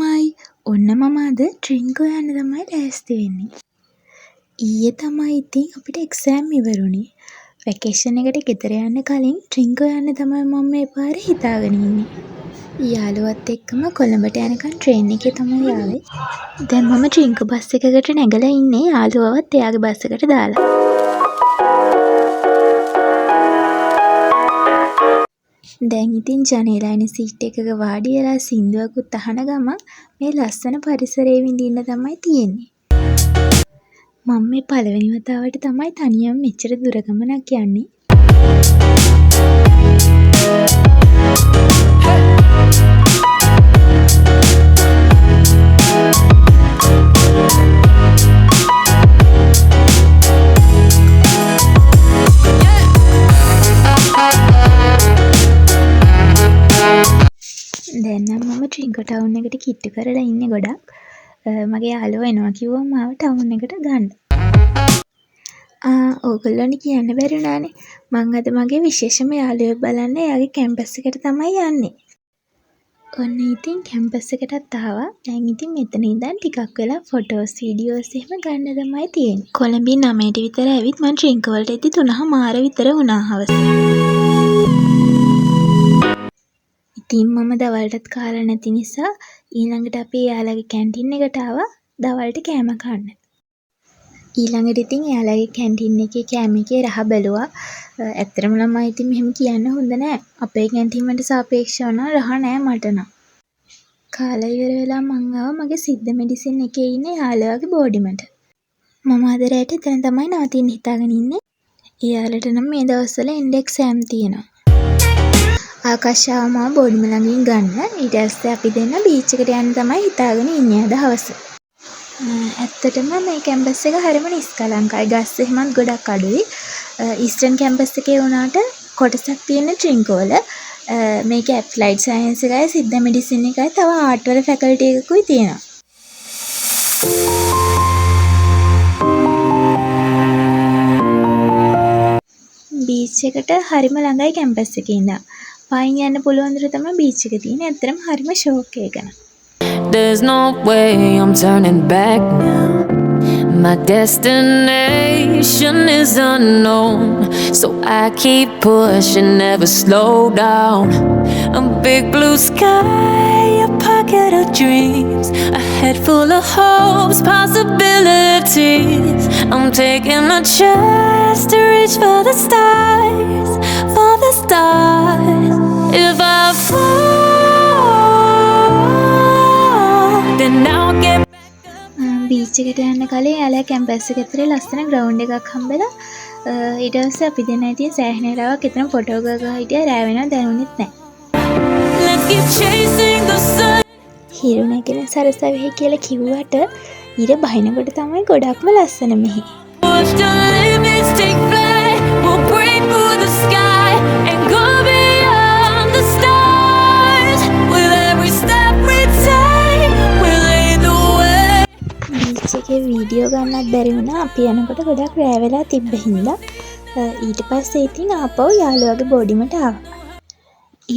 අම්මයි ඔන්න මම අද ඩ්‍රින්ක් හොයන්න තමයි ලෑස්ති වෙන්නේ. ඊයේ තමයි ඉතින් අපිට එක්සෑම් ඉවරුනේ. වැකේෂන් එකට ගෙදර යන්න කලින් ඩ්‍රින්ක් හොයන්න තමයි මම මේ පාරේ හිතාගෙන ඉන්නේ. යාළුවත් එක්කම කොළඹට යනකම් ට්‍රේන් එකේ තමයි ආවේ. දැන් මම ඩ්‍රින්ක් බස් එකකට නැගලා ඉන්නේ යාළුවවත් එයාගේ බස් එකට දාලා. දැන් ඉතින් ජනේලයිනේ සීට් එකක වාඩි වෙලා සින්දුවකුත් අහන ගමන් මේ ලස්සන පරිසරයේ විඳින්න තමයි තියෙන්නේ. මම මේ පළවෙනි වතාවට තමයි තනියම මෙච්චර දුර ගමනක් යන්නේ. දැන් නම් මම ඩ්‍රින්ක් ටවුන් එකට කිට්ටු කරලා ඉන්නේ ගොඩක්. මගේ යාළුවා එනවා කිව්වම මාව ටවුන් එකට ගන්න. ඕගොල්ලන්ට කියන්න බැරි වුණානේ. මං අද මගේ විශේෂම යාළුවෙක් බලන්න එයාගේ කැම්පස් එකට තමයි යන්නේ. ඔන්න ඉතින් කැම්පස් එකටත් ආවා. දැන් ඉතින් මෙතන ඉඳන් ටිකක් වෙලා ෆොටෝස් වීඩියෝස් එහෙම ගන්න තමයි තියෙන්නේ. කොළඹින් 9ට විතර ඇවිත් මං ඩ්‍රින්ක් වලට එද්දි 3:00 විතර වුණා හවස. ඉතින් මම දවල්ටත් කාලා නැති නිසා ඊළඟට අපි එයාලගේ කැන්ටින් එකට ආවා දවල්ට කෑම කන්න. ඊළඟට ඉතින් එයාලගේ කැන්ටින් එකේ කෑම එකේ රහ බැලුවා. ඇත්තටම ළමයි ඉතින් මෙහෙම කියන්න හොඳ නෑ. අපේ කැන්ටින් වලට සාපේක්ෂව නම් රහ නෑ මට නම්. කාලා ඉවර වෙලා මං ආවා මගේ සිද්ධ මෙඩිසින් එකේ ඉන්න යාළුවාගේ බෝඩිමට. මම අද රැට එතන තමයි නවතින්න හිතාගෙන ඉන්නේ. එයාලට නම් මේ දවස්වල එන්ඩ් එක්සෑම් තියෙනවා. ආකාශාව මාව බෝඩිම ළඟින් ගන්න. ඊට පස්සේ අපි දෙන්න බීච් එකට යන්න තමයි හිතාගෙන ඉන්නේ අද හවස. ඇත්තටම මේ කැම්පස් එක හරිම නිස්කලංකයි. ගස් එහෙමත් ගොඩක් අඩුයි. ඊස්ටර්න් කැම්පස් එකේ වුණාට කොටසක් තියෙන ඩ්‍රින්ක් වල මේක ඇප්ලයිඩ් සයන්ස් එකයි සිද්ධ මෙඩිසින් එකයි තව ආර්ට් වල ෆැකල්ටි එකකුයි තියෙනවා. බීච් එකට හරිම ළඟයි කැම්පස් එකේ ඉඳන්. පයින් යන්න පුළුවන් දර තමයි බීච් එක තියෙන්නේ. ඇත්තටම හරිම ෂෝක් එකක් ගන්න. There's no way I'm turning back now. My destination is unknown, so I keep pushing, never slow down. A big blue sky, a pocket of dreams, a head full of hopes, possibilities. I'm taking a chance to reach for the stars, for the stars. If I fall, then I'll get beach එකට යන්න කලින් යාළුවා campus එක ඇතුලේ ලස්සන ground එකක් හම්බෙලා ඊට පස්සේ අපි දෙන්නා ඉතින් සෑහෙන වෙලාවක් එතන ෆොටෝ ගා හිටියා. රෑ වෙනවා දැනුනෙත් නැහැ. let's keep chasing the sun. හිරු නැගෙන සරසවිහි කියලා කිව්වට ඊට බහිනකොට තමයි ගොඩක්ම ලස්සන මෙහි. Watch the limits take flight. We'll break through the sky and go beyond the stars. With every step we take, we'll lead the way. Beach එකේ වීඩියෝ ගන්නත් බැරි වුණා. අපි යනකොට ගොඩක් රෑ වෙලා තිබ්බ හින්දා. ඊට පස්සේ ඉතින් ආපහු යාළුවාගේ බෝඩිමට ආවා.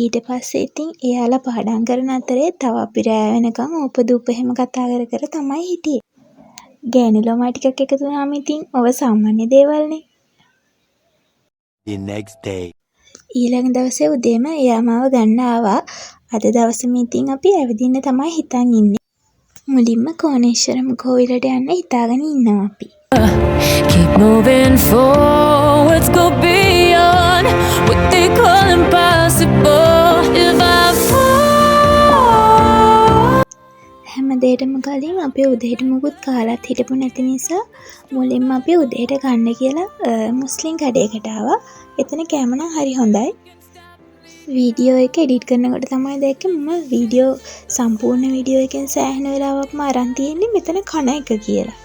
ඊට පස්සේ ඉතින් එයාලා පාඩම් කරන අතරේ තව අපි රෑ වෙනකම් උපදූප එහෙම කතා කර කර තමයි හිටියේ. ගෑනු ළමයි ටිකක් එකතු වුණාම ඉතින් ඔව සාමාන්‍ය දේවල්නේ. The next day. ඊළඟ දවසේ උදේම එයා මාව ගන්න ආවා. අද දවසේම ඉතින් අපි ඇවිදින්න තමයි හිතන් ඉන්නේ. මුලින්ම කෝණේශ්වරම් කෝවිලට යන්න හිතාගෙන ඉන්නවා අපි. Keep moving forwards, go beyond what they call impossible. If I fall, හැම දෙයකටම කලින් අපි උදේට මුකුත් කාලත් හිටපු නැති නිසා මුලින්ම අපි උදේට ගන්න කියලා මුස්ලිම් කඩේකට ආවා. එතන කෑම නම් හරි හොඳයි. වීඩියෝ එක එඩිට් කරනකොට තමයි දැක්කේ මම වීඩියෝ සම්පූර්ණ වීඩියෝ එකෙන් සෑහෙන වෙලාවක්ම අරන් තියෙන්නේ මෙතන කන එක කියලා.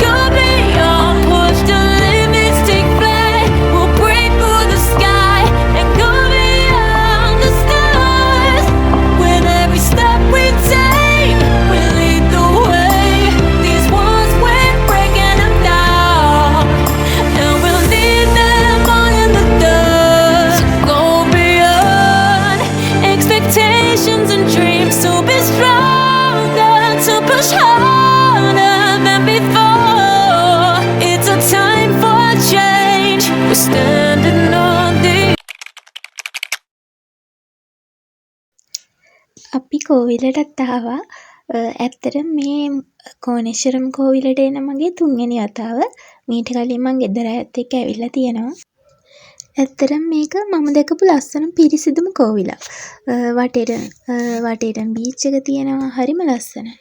go beyond, push the limits, take flight. We'll break through the sky and go beyond the stars. With every step we take, we'll lead the way. These walls we're breaking them down, and we'll leave them all in the dust. Go beyond expectations and dreams to be strong. push harder than before. It's a time for change. We're standing on the අපි කෝවිලටත් ආවා. ඇත්තට මේ කෝණේශ්වරම් කෝවිලට එන මගේ 3 වෙනි වතාව. මීට කලින් මං ගෙදර අයත් එක්ක ඇවිල්ලා තියෙනවා. ඇත්තටම මේක මම දැකපු ලස්සනම පිරිසිදුම කෝවිලක්. වටේට බීච් එක තියෙනවා. හරිම ලස්සනයි.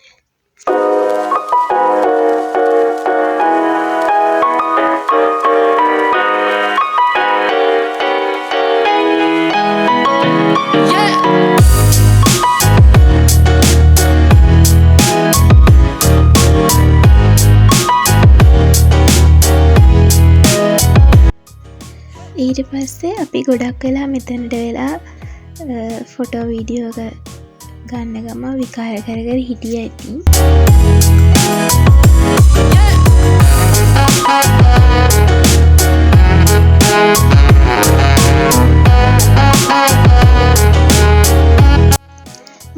ඊට පස්සේ අපි ගොඩක් වෙලා මෙතනට වෙලා ෆොටෝ වීඩියෝ ගන්න ගම විකාර කර හිටිය ඇති.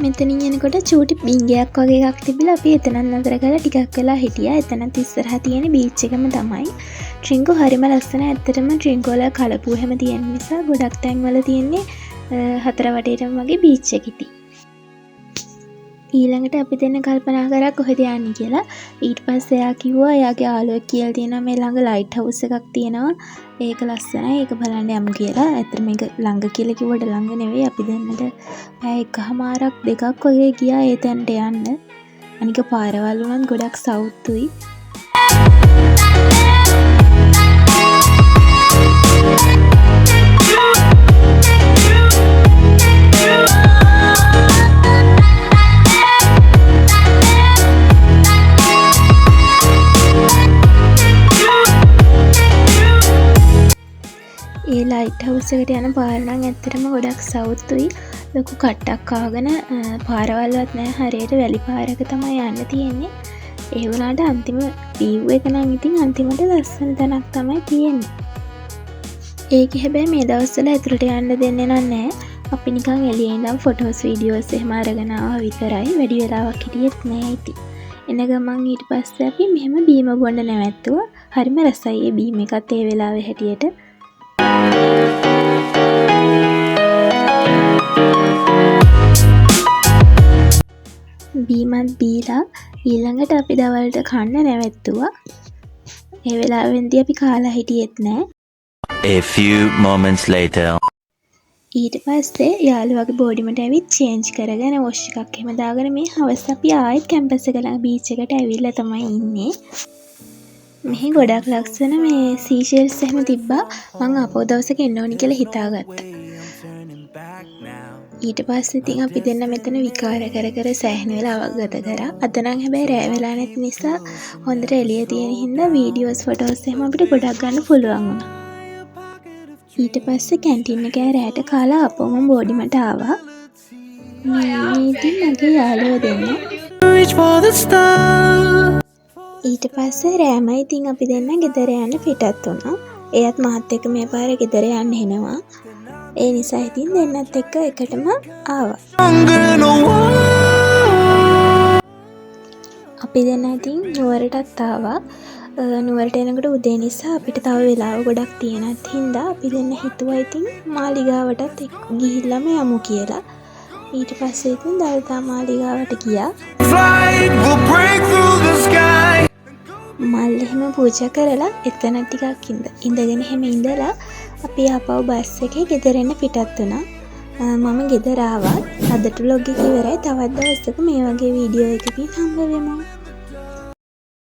මෙතනින් යනකොට චූටි බිංගයක් වගේ එකක් තිබිලා අපි එතනත් නතර කරලා ටිකක් වෙලා හිටියා. එතනත් ඉස්සරහා තියෙන බීච් එකම තමයි. ට්‍රින්කෝ හරිම ලස්සන. ඇත්තටම ට්‍රින්කෝ වල කලපුව හැම තියෙන නිසා ගොඩක් තැන්වල තියෙන්නේ හතර වටේටම වගේ බීච් එකක්. ඊළඟට අපි දෙන්න කල්පනා කරා කොහෙද යන්නේ කියලා. ඊට පස්සේ එයා කිව්වා එයාගේ යාළුවෙක් කියලා තියෙනවා මේ ළඟ ලයිට් හවුස් එකක් තියෙනවා. ඒක ලස්සනයි. ඒක බලන්න යමු කියලා. ඇත්තට මේක ළඟ කියලා කිව්වට ළඟ නෙවෙයි. අපි දෙන්නට පැය එකමාරක් දෙකක් වගේ ගියා ඒ තැනට යන්න. අනික පාරවල් උනත් ගොඩක් සවුත්තුයි. ඒ ලයිට් හවුස් එකට යන පාර නම් ඇත්තටම ගොඩක් සවුත්තුයි. ලොකු කට්ටක් ආගෙන පාරවල්වත් නැහැ. හරියට වැලි පාරක තමයි යන්න තියෙන්නේ. ඒ වුණාට අන්තිම view එක නම් ඉතින් අන්තිමට ලස්සන තැනක් තමයි තියෙන්නේ. ඒක හැබැයි මේ දවස්වල ඇතුළට යන්න දෙන්නේ නැහැ. අපි නිකන් එළියේ ඉඳන් ෆොටෝස් වීඩියෝස් එහෙම අරගෙන ආවා විතරයි. වැඩි වෙලාවක් හිටියෙත් නැහැ ඉතින්. එන ගමන් ඊට පස්සේ අපි මෙහෙම බීම බොන්න නැවැත්තුවා. හරිම රසයි ඒ බීම එකත් ඒ වෙලාවේ හැටියට. බීමත් බීලා ඊළඟට අපි දවල්ට කන්න නැවැත්තුවා. ඒ වෙලාවෙන්දී අපි කාලා හිටියෙත් නෑ. A few moments later. ඊට පස්සේ යාළුවාගේ බෝඩිමට ඇවිත් චේන්ජ් කරගෙන වොෂ් එකක් එහෙම දාගෙන මේ හවස අපි ආයෙත් කැම්පස් එක ළඟ බීච් එකට ඇවිල්ලා තමයි ඉන්නේ. මෙහි ගොඩක් ලස්සන මේ සීෂෙල්ස් එහෙම තිබ්බා. මං ආපහු දවසක එන්න ඕනි කියලා හිතාගත්තා. ඊට පස්සේ ඉතින් අපි දෙන්න මෙතන විකාර කර සෑහෙන වෙලාවක් ගත කරා. අද නම් හැබැයි රෑ වෙලා නැති නිසා හොඳට එළිය තියෙන හින්දා වීඩියෝස් ෆොටෝස් එහෙම අපිට ගොඩක් ගන්න පුළුවන් වුණා. ඊට පස්සේ කැන්ටින් එකේ රෑට කාලා ආපහු මම බෝඩිමට ආවා. මේ ඉතින් මගේ යාළුවෝ දෙන්න. ඊට පස්සේ රෑම ඉතින් අපි දෙන්න ගෙදර යන්න පිටත් වුණා. එයත් මාත් එක්ක මේ පාර ගෙදර යන්න එනවා. ඒ නිසා ඉතින් දෙන්නත් එක්ක එකටම ආවා. අපි දෙන්න ඉතින් නුවරටත් ආවා. නුවරට එනකොට උදේ නිසා අපිට තව වෙලාව ගොඩක් තියෙනත් හින්දා අපි දෙන්න හිතුවා ඉතින් මාලිගාවටත් ගිහිල්ලාම යමු කියලා. ඊට පස්සේ ඉතින් දළදා මාලිගාවට ගියා. මල් එහෙම පූජා කරලා එතන ටිකක් ඉඳගෙන එහෙම ඉඳලා අපි ආපහු බස් එකේ ගෙදර එන්න පිටත් වුණා. මම ගෙදර ආවා. අදට vlog එක ඉවරයි. තවත් දවසක මේ වගේ වීඩියෝ එකකින් හම්බ වෙමු.